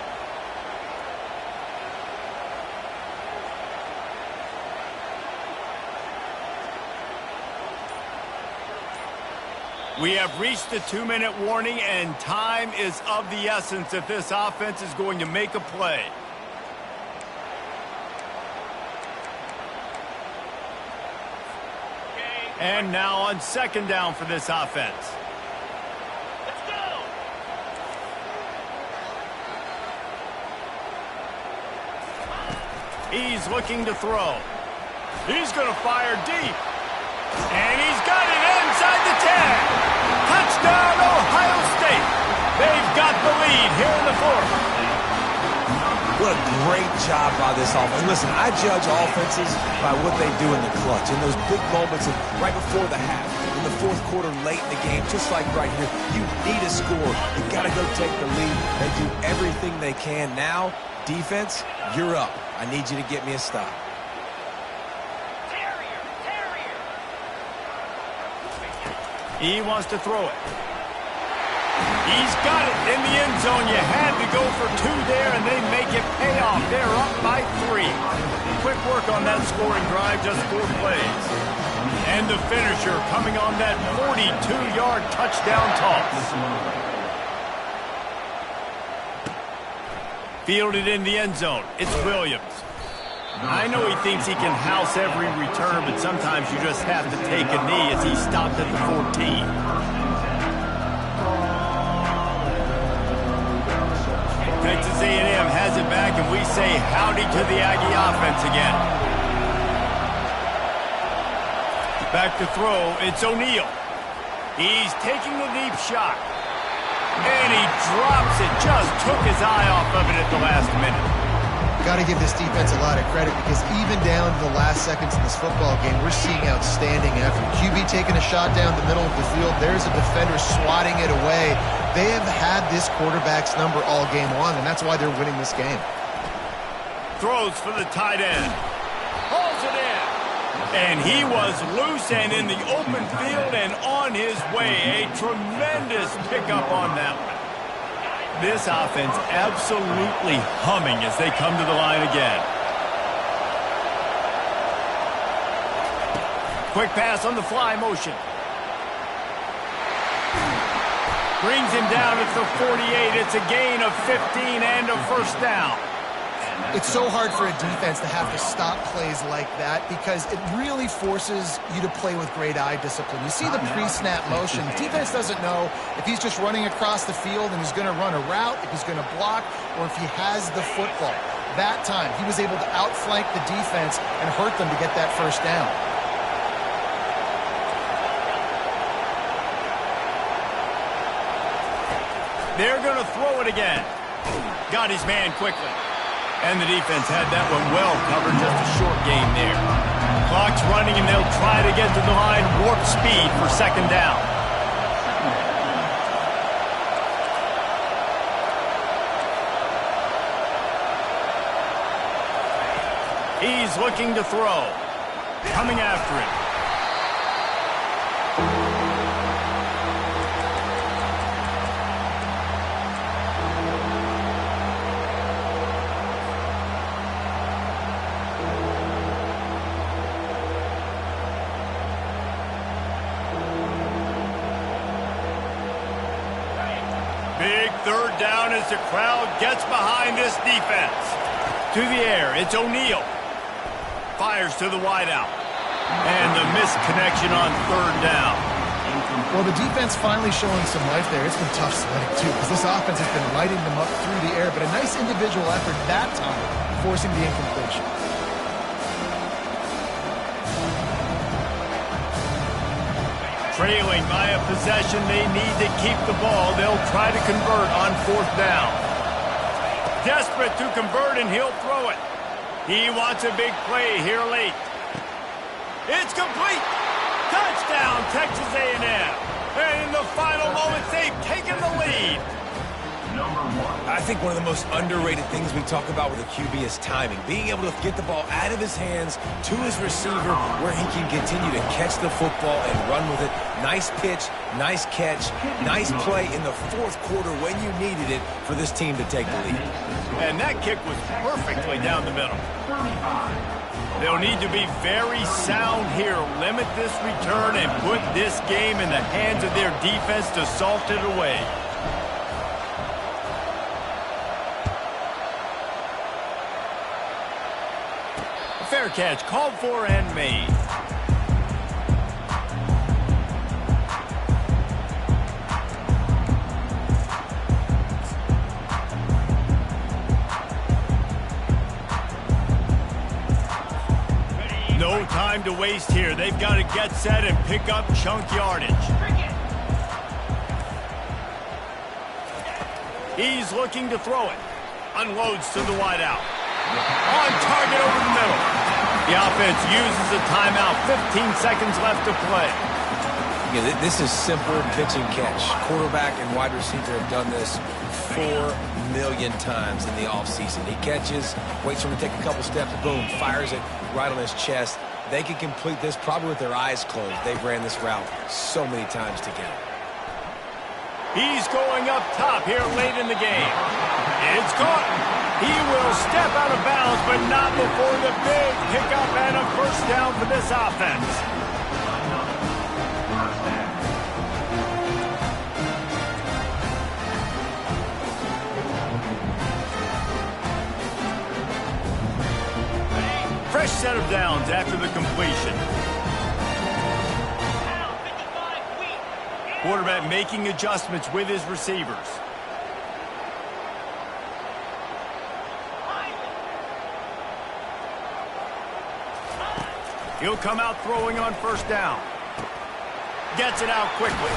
We have reached the 2-minute warning, and time is of the essence if this offense is going to make a play. And now on 2nd down for this offense. Let's go. He's looking to throw. He's going to fire deep. And he's got it inside the 10. Touchdown, Ohio State. They've got the lead here in the 4th. What a great job by this offense. Listen, I judge offenses by what they do in the clutch. In those big moments of right before the half, in the 4th quarter, late in the game, just like right here, you need a score. You got to go take the lead. They do everything they can. Now, defense, you're up. I need you to get me a stop. He wants to throw it. He's got it in the end zone. You had to go for 2 there, and they make it pay off. They're up by 3. Quick work on that scoring drive, just 4 plays. And the finisher coming on that 42-yard touchdown toss. Fielded in the end zone. It's Williams. I know he thinks he can house every return, but sometimes you just have to take a knee as he stopped at the 14. Texas A&M has it back, and we say howdy to the Aggie offense again. Back to throw, it's O'Neal. He's taking the deep shot. And he drops it, just took his eye off of it at the last minute. Got to give this defense a lot of credit because even down to the last seconds of this football game, we're seeing outstanding effort. QB taking a shot down the middle of the field. There's a defender swatting it away. They have had this quarterback's number all game long, and that's why they're winning this game. Throws for the tight end. Pulls it in. And he was loose and in the open field and on his way. A tremendous pickup on that one. This offense absolutely humming as they come to the line again. Quick pass on the fly motion. Brings him down at the 48. It's a gain of 15 and a 1st down. It's so hard for a defense to have to stop plays like that because it really forces you to play with great eye discipline. You see the pre-snap motion. Defense doesn't know if he's just running across the field and he's going to run a route, if he's going to block, or if he has the football. That time, he was able to outflank the defense and hurt them to get that 1st down. They're going to throw it again. Got his man quickly. And the defense had that one well covered, just a short gain there. Clock's running, and they'll try to get to the line, warp speed for 2nd down. He's looking to throw. Coming after it. Big 3rd down as the crowd gets behind this defense. To the air, it's O'Neal. Fires to the wideout. And the missed connection on 3rd down. Well, the defense finally showing some life there. It's been tough sledding, too, because this offense has been lighting them up through the air, but a nice individual effort that time, forcing the incompletion. Trailing by a possession, they need to keep the ball. They'll try to convert on 4th down. Desperate to convert, and he'll throw it. He wants a big play here late. It's complete. Touchdown, Texas A&M. And in the final moments, they've taken the lead. Number 1. I think one of the most underrated things we talk about with a QB is timing. Being able to get the ball out of his hands to his receiver where he can continue to catch the football and run with it. Nice pitch, nice catch, nice play in the fourth quarter when you needed it for this team to take the lead. And that kick was perfectly down the middle. They'll need to be very sound here. Limit this return and put this game in the hands of their defense to salt it away. Fair catch called for and made. No time to waste here. They've got to get set and pick up chunk yardage. He's looking to throw it. Unloads to the wideout. On target over the middle. The offense uses a timeout. 15 seconds left to play. Yeah, this is simple pitch and catch. Quarterback and wide receiver have done this 4 million times in the offseason. He catches, waits for him to take a couple steps, boom, fires it right on his chest. They can complete this probably with their eyes closed. They've ran this route so many times together. He's going up top here late in the game. It's caught. He will step out of bounds, but not before the big pickup and a first down for this offense. Fresh set of downs after the completion. Quarterback making adjustments with his receivers. He'll come out throwing on first down. Gets it out quickly.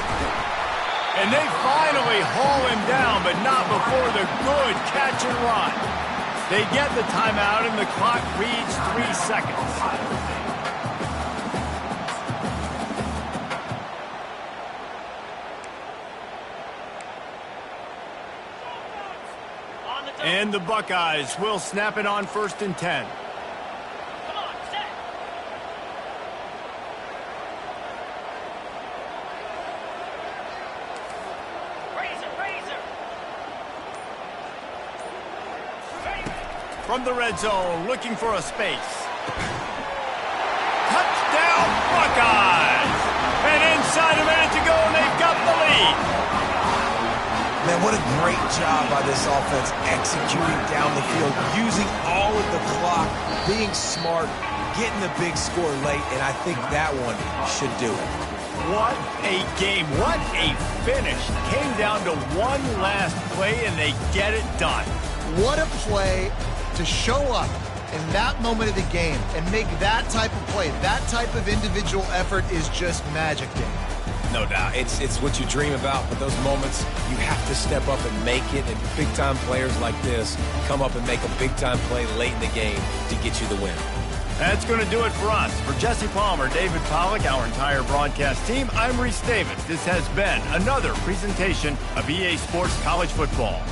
And they finally haul him down, but not before the good catch and run. They get the timeout, and the clock reads 3 seconds. And the Buckeyes will snap it on 1st and 10. From the red zone, looking for a space. Touchdown, Buckeyes! And inside a minute to go, and they've got the lead. Man, what a great job by this offense executing down the field, using all of the clock, being smart, getting the big score late, and I think that one should do it. What a game. What a finish. Came down to one last play, and they get it done. What a play to show up in that moment of the game and make that type of play. That type of individual effort is just magic, Dave. No doubt. It's what you dream about, but those moments, you have to step up and make it, and big-time players like this come up and make a big-time play late in the game to get you the win. That's going to do it for us. For Jesse Palmer, David Pollack, our entire broadcast team, I'm Reese Davis. This has been another presentation of EA Sports College Football.